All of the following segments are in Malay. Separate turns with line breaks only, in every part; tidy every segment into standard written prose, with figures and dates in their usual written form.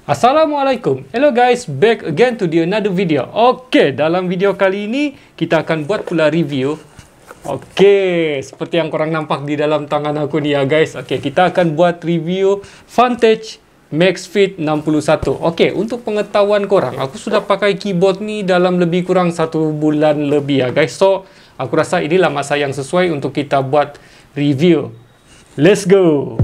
Assalamualaikum. Hello guys, back again to the another video. Okay, dalam video kali ini kita akan buat pula review. Okay, seperti yang korang nampak di dalam tangan aku ni ya guys. Okay, kita akan buat review Vantage MaxFit 61. Okay, untuk pengetahuan korang, aku sudah pakai keyboard ni dalam lebih kurang 1 bulan lebih ya guys. So, aku rasa inilah masa yang sesuai untuk kita buat review. Let's go!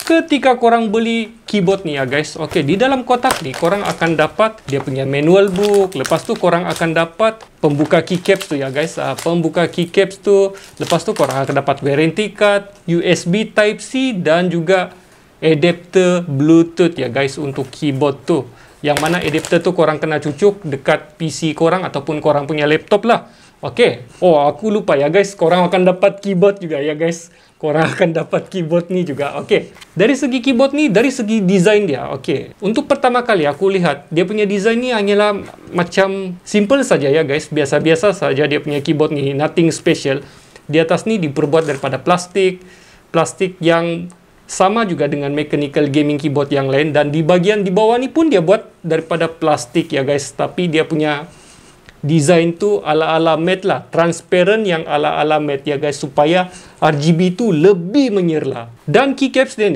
Ketika korang beli keyboard ni ya guys, okay, di dalam kotak ni korang akan dapat dia punya manual book. Lepas tu korang akan dapat pembuka keycaps tu ya guys. Pembuka keycaps tu, lepas tu korang akan dapat warranty card, USB Type-C dan juga adapter Bluetooth ya guys untuk keyboard tu. Yang mana adapter tu korang kena cucuk dekat PC korang ataupun korang punya laptop lah. Okay. Oh, aku lupa ya guys, korang akan dapat keyboard juga ya guys. Korang akan dapat keyboard ni juga. Okay. Dari segi keyboard ni, dari segi design dia. Okay. Untuk pertama kali aku lihat, dia punya design ni hanyalah macam simple saja ya guys. Biasa-biasa saja dia punya keyboard ni. Nothing special. Di atas ni diperbuat daripada plastik. Plastik yang sama juga dengan mechanical gaming keyboard yang lain. Dan di bagian di bawah ni pun dia buat daripada plastik ya guys. Tapi dia punya design tu ala-ala matte lah. Transparent yang ala-ala matte ya guys. Supaya RGB tu lebih menyerlah. Dan keycaps dia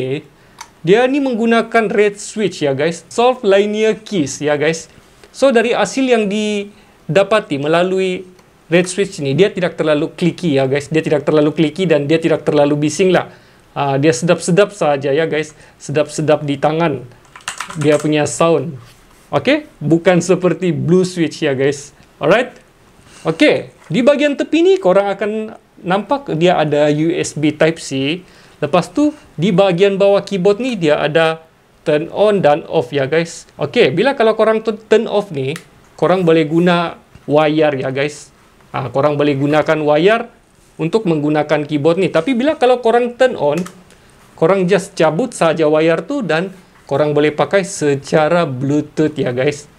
ni menggunakan red switch ya guys. Soft linear keys ya guys. So dari hasil yang didapati melalui red switch ni, dia tidak terlalu clicky ya guys. Dia tidak terlalu clicky dan dia tidak terlalu bising lah. Dia sedap-sedap saja ya guys. Sedap-sedap di tangan. Dia punya sound. Okay? Bukan seperti blue switch ya guys. Alright? Okay. Di bagian tepi ni korang akan nampak dia ada USB Type-C. Lepas tu di bagian bawah keyboard ni dia ada turn on dan off ya guys. Okay. Bila kalau korang turn off ni, korang boleh guna wire ya guys. Korang boleh gunakan wire untuk menggunakan keyboard ni. Tapi bila kalau korang turn on, korang just cabut saja wire tu dan korang boleh pakai secara Bluetooth ya guys.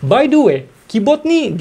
By the way, keyboard ni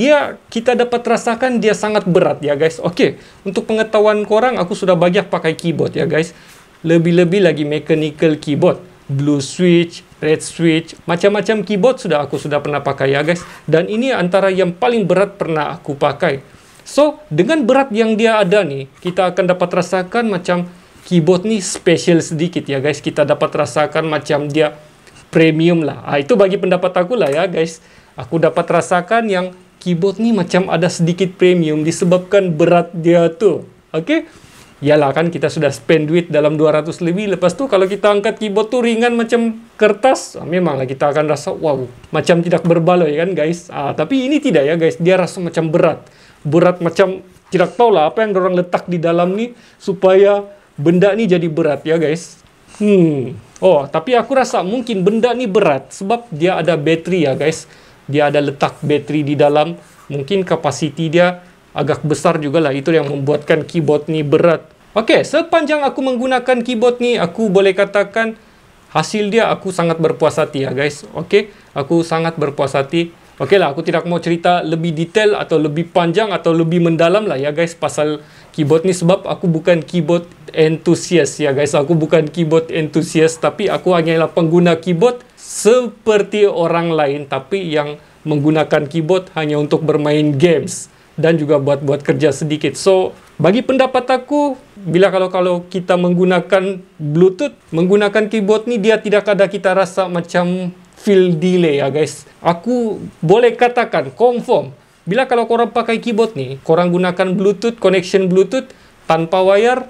kita dapat rasakan dia sangat berat ya guys. Okey, untuk pengetahuan korang, aku sudah banyak pakai keyboard ya guys. Lebih-lebih lagi mechanical keyboard, blue switch, red switch, macam-macam keyboard aku sudah pernah pakai ya guys. Dan ini antara yang paling berat pernah aku pakai. So, dengan berat yang dia ada nih, kita akan dapat rasakan macam keyboard ni special sedikit ya guys. Kita dapat rasakan macam dia premium lah. Itu bagi pendapat aku lah ya guys. Aku dapat rasakan yang keyboard ni macam ada sedikit premium disebabkan berat dia tu. Okay? Yalah kan kita sudah spend duit dalam 200 lebih. Lepas tu kalau kita angkat keyboard tu ringan macam kertas, memanglah kita akan rasa wow, macam tidak berbaloi kan guys. Tapi ini tidak ya guys. Dia rasa macam berat. Berat macam tidak tahulah apa yang orang letak di dalam ni supaya benda ni jadi berat ya guys. Oh, tapi aku rasa mungkin benda ni berat sebab dia ada bateri ya guys. Dia ada letak bateri di dalam. Mungkin kapasiti dia agak besar juga lah. Itu yang membuatkan keyboard ni berat. Okey, sepanjang aku menggunakan keyboard ni, aku boleh katakan hasil dia aku sangat berpuas hati ya guys. Okey, aku sangat berpuas hati. Okey lah, aku tidak mau cerita lebih detail atau lebih panjang atau lebih mendalam lah ya guys pasal keyboard ni sebab aku bukan keyboard enthusiast ya guys. Aku bukan keyboard enthusiast tapi aku hanyalah pengguna keyboard seperti orang lain tapi yang menggunakan keyboard hanya untuk bermain games dan juga buat kerja sedikit. So, bagi pendapat aku, bila kalau kita menggunakan Bluetooth, menggunakan keyboard ni dia tidak ada kita rasa macam feel delay ya guys. Aku boleh katakan confirm bila kalau korang pakai keyboard ni, korang gunakan Bluetooth, connection Bluetooth tanpa wire,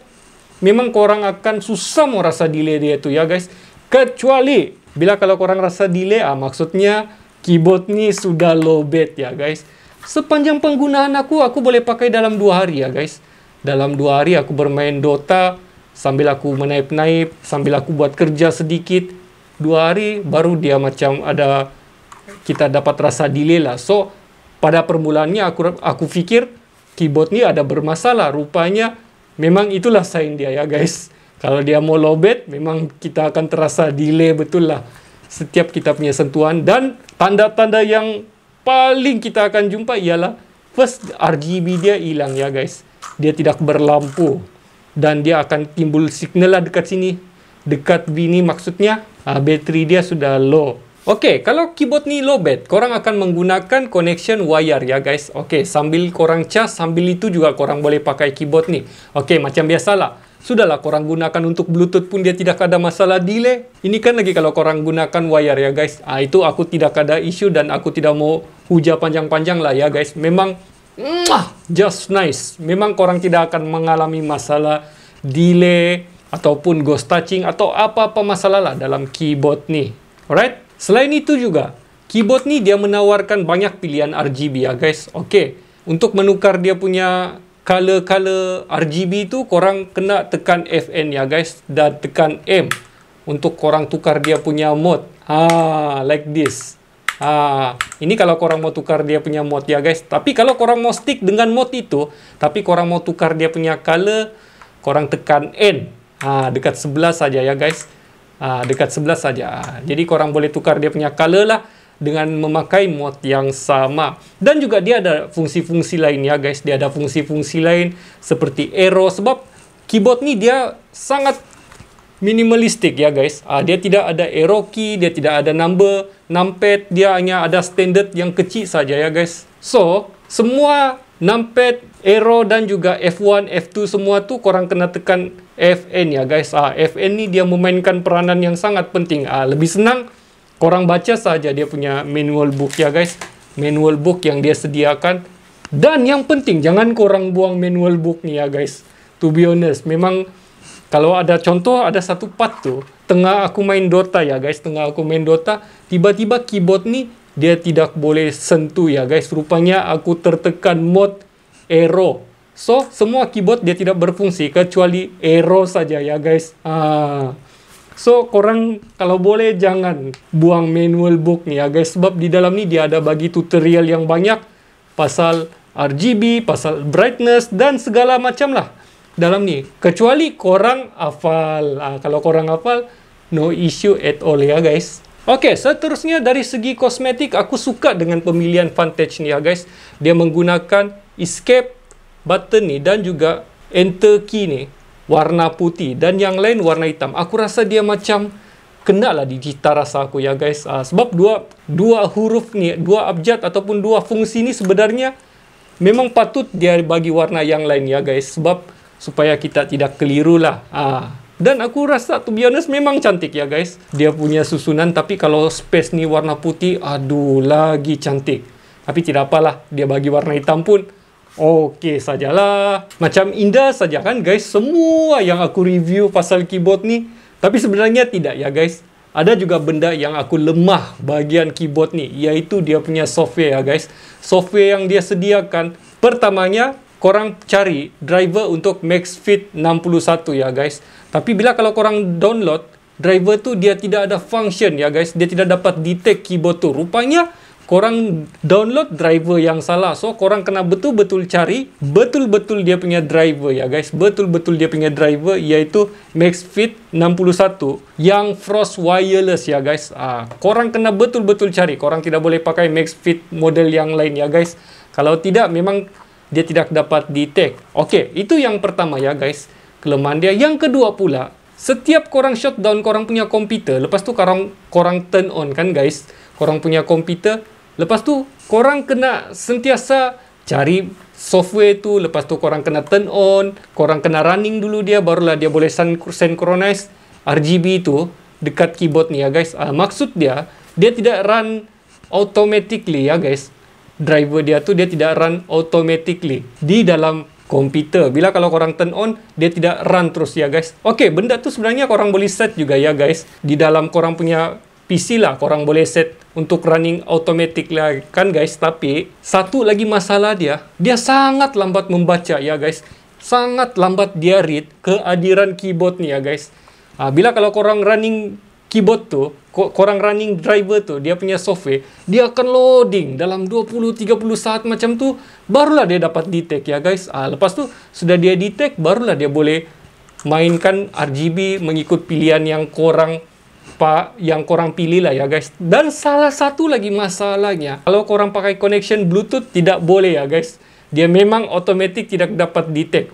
memang korang akan susah mau rasa delay dia tu ya guys. Kecuali bila kalau korang rasa delay, maksudnya keyboard ni sudah lowbat ya guys. Sepanjang penggunaan aku boleh pakai dalam 2 hari ya guys. Dalam 2 hari aku bermain Dota sambil aku menaip-naip, sambil aku buat kerja sedikit. 2 hari baru dia macam ada kita dapat rasa delay lah. So, pada permulaannya aku fikir keyboard ni ada bermasalah. Rupanya memang itulah sign dia ya guys. Kalau dia mau lowbat, memang kita akan terasa delay betul lah. Setiap kita punya sentuhan. Dan tanda-tanda yang paling kita akan jumpa ialah first RGB dia hilang ya guys. Dia tidak berlampu. dan dia akan timbul signal lah dekat sini. Dekat V ni maksudnya bateri dia sudah low. Okey, kalau keyboard ni low bat, korang akan menggunakan connection wire ya guys. Okey, sambil korang cas, sambil itu juga korang boleh pakai keyboard ni. Okey, macam biasalah. Sudahlah korang gunakan untuk Bluetooth pun dia tidak ada masalah delay. Ini kan lagi kalau korang gunakan wire ya guys. Itu aku tidak ada isu dan aku tidak mau hujah panjang-panjang lah ya guys. Memang just nice. Memang korang tidak akan mengalami masalah delay ataupun ghost touching atau apa-apa masalah lah dalam keyboard ni. Alright? Selain itu juga, keyboard ni dia menawarkan banyak pilihan RGB ya guys. Okey, untuk menukar dia punya color RGB tu korang kena tekan FN ya guys dan tekan M untuk korang tukar dia punya mode. Like this. Ini kalau korang mau tukar dia punya mode ya guys. Tapi kalau korang mau stick dengan mode itu, tapi korang mau tukar dia punya color, korang tekan N. Dekat sebelah saja ya guys. Dekat sebelah saja. Jadi korang boleh tukar dia punya color lah dengan memakai mode yang sama. Dan juga dia ada fungsi-fungsi lain ya guys. Dia ada fungsi-fungsi lain seperti arrow. Sebab keyboard ni dia sangat minimalistik ya guys. Dia tidak ada arrow key, dia tidak ada numpad. Dia hanya ada standard yang kecil saja ya guys. So, semua numpad, arrow dan juga F1, F2 semua tu korang kena tekan FN ya guys. FN ni dia memainkan peranan yang sangat penting. Lebih senang korang baca saja dia punya manual book ya guys. Manual book yang dia sediakan. Dan yang penting, jangan korang buang manual book ni ya guys. To be honest, memang kalau ada contoh, ada satu part tu, tengah aku main Dota ya guys. Tengah aku main Dota, tiba-tiba keyboard ni dia tidak boleh sentuh ya guys. Rupanya aku tertekan mode arrow. So, semua keyboard dia tidak berfungsi kecuali arrow saja ya guys. So, korang kalau boleh jangan buang manual book ni ya guys. Sebab di dalam ni dia ada bagi tutorial yang banyak. Pasal RGB, pasal brightness dan segala macam lah dalam ni. Kecuali korang hafal. Kalau korang hafal, no issue at all ya guys. Okey, seterusnya dari segi kosmetik, aku suka dengan pemilihan Vantage ni ya guys. Dia menggunakan escape button ni dan juga enter key ni warna putih dan yang lain warna hitam. Aku rasa dia macam kena lah di cita rasa aku ya guys. Sebab dua huruf ni, dua abjad ataupun dua fungsi ni sebenarnya memang patut dia bagi warna yang lain ya guys. Sebab supaya kita tidak keliru lah. Dan aku rasa to be honest memang cantik ya guys. Dia punya susunan, tapi kalau space ni warna putih, aduh lagi cantik. Tapi tidak apalah, dia bagi warna hitam pun okey sajalah. Macam indah saja kan guys semua yang aku review pasal keyboard ni. Tapi sebenarnya tidak ya guys. Ada juga benda yang aku lemah bagian keyboard ni, iaitu dia punya software ya guys. Software yang dia sediakan, pertamanya korang cari driver untuk MaxFit 61 ya guys. Tapi bila kalau korang download driver tu, dia tidak ada function ya guys. Dia tidak dapat detect keyboard tu. Rupanya korang download driver yang salah. So, korang kena betul-betul cari betul-betul dia punya driver ya guys. Betul-betul dia punya driver, iaitu MaxFit 61 yang Frost Wireless ya guys. Korang kena betul-betul cari. Korang tidak boleh pakai MaxFit model yang lain ya guys. Kalau tidak, memang dia tidak dapat detect. Okey, itu yang pertama ya guys. Kelemahan dia. Yang kedua pula, setiap korang shutdown korang punya komputer, lepas tu korang turn on kan guys, korang punya komputer. Lepas tu, korang kena sentiasa cari software tu. Lepas tu, korang kena turn on. Korang kena running dulu dia. Barulah dia boleh synchronize RGB tu dekat keyboard ni ya guys. Maksud dia tidak run automatically ya guys. Driver dia tu, dia tidak run automatically di dalam komputer. Bila kalau korang turn on, dia tidak run terus ya guys. Okey, benda tu sebenarnya korang boleh set juga ya guys. Di dalam korang punya PC lah, korang boleh set untuk running automatic lah kan guys. Tapi satu lagi masalah dia sangat lambat membaca ya guys. Sangat lambat dia read kehadiran keyboard ni ya guys. Bila kalau korang running keyboard tu, korang running driver tu, dia punya software, dia akan loading dalam 20-30 saat macam tu, barulah dia dapat detect ya guys. Lepas tu sudah dia detect, barulah dia boleh mainkan RGB mengikut pilihan yang korang pilih lah ya guys. Dan salah satu lagi masalahnya, kalau korang pakai connection Bluetooth, tidak boleh ya guys. Dia memang automatic tidak dapat detect.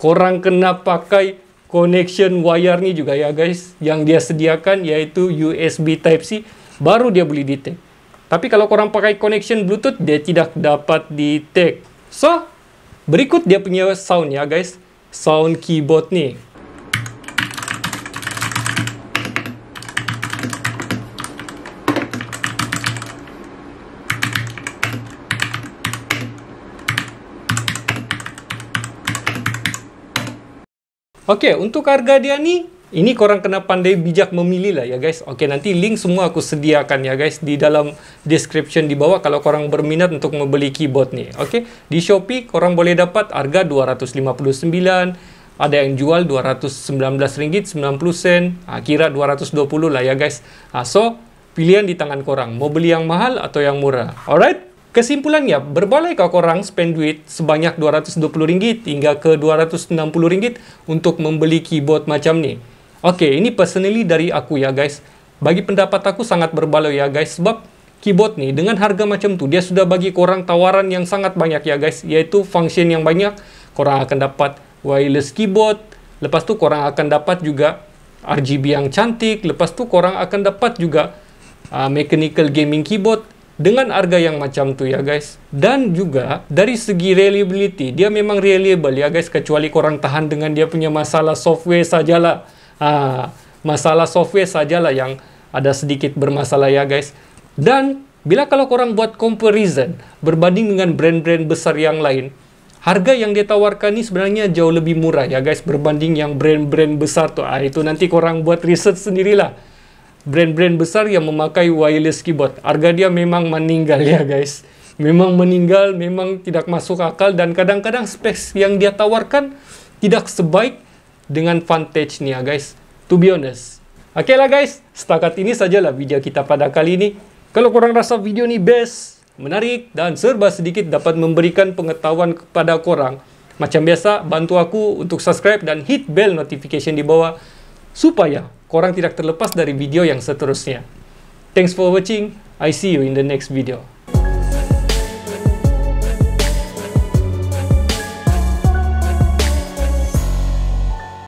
korang kena pakai connection wire ni juga ya guys, yang dia sediakan yaitu USB Type-C, baru dia boleh detect. Tapi kalau korang pakai connection Bluetooth, dia tidak dapat detect. So, berikut dia punya sound ya guys, sound keyboard ni. Okey, untuk harga dia ni, ini korang kena pandai bijak memilih lah ya guys. Okey, nanti link semua aku sediakan ya guys di dalam description di bawah kalau korang berminat untuk membeli keyboard ni. Okey, di Shopee korang boleh dapat harga RM259, ada yang jual RM219.90, kira RM220 lah ya guys. So, pilihan di tangan korang, mau beli yang mahal atau yang murah. Alright? Kesimpulannya, berbalaikah korang spend duit sebanyak RM220 hingga ke RM260 untuk membeli keyboard macam ni? Okey, ini personally dari aku ya guys. Bagi pendapat aku sangat berbaloi ya guys, sebab keyboard ni dengan harga macam tu, dia sudah bagi korang tawaran yang sangat banyak ya guys, iaitu function yang banyak. Korang akan dapat wireless keyboard, lepas tu korang akan dapat juga RGB yang cantik, lepas tu korang akan dapat juga mechanical gaming keyboard dengan harga yang macam tu ya guys. Dan juga dari segi reliability, dia memang reliable ya guys, kecuali korang tahan dengan dia punya masalah software sajalah. Masalah software sajalah yang ada sedikit bermasalah ya guys. Dan bila kalau korang buat comparison berbanding dengan brand-brand besar yang lain, harga yang dia tawarkan ni sebenarnya jauh lebih murah ya guys berbanding yang brand-brand besar tu. Itu nanti korang buat research sendirilah. Brand-brand besar yang memakai wireless keyboard, harga dia memang meninggal ya guys. Memang meninggal, memang tidak masuk akal, dan kadang-kadang specs yang dia tawarkan tidak sebaik dengan Vantage ni ya guys, to be honest. Oke lah guys, setakat ini sajalah video kita pada kali ini. Kalau korang rasa video ni best, menarik, dan serba sedikit dapat memberikan pengetahuan kepada korang, macam biasa, bantu aku untuk subscribe dan hit bell notification di bawah, supaya korang tidak terlepas dari video yang seterusnya. Thanks for watching. I see you in the next video.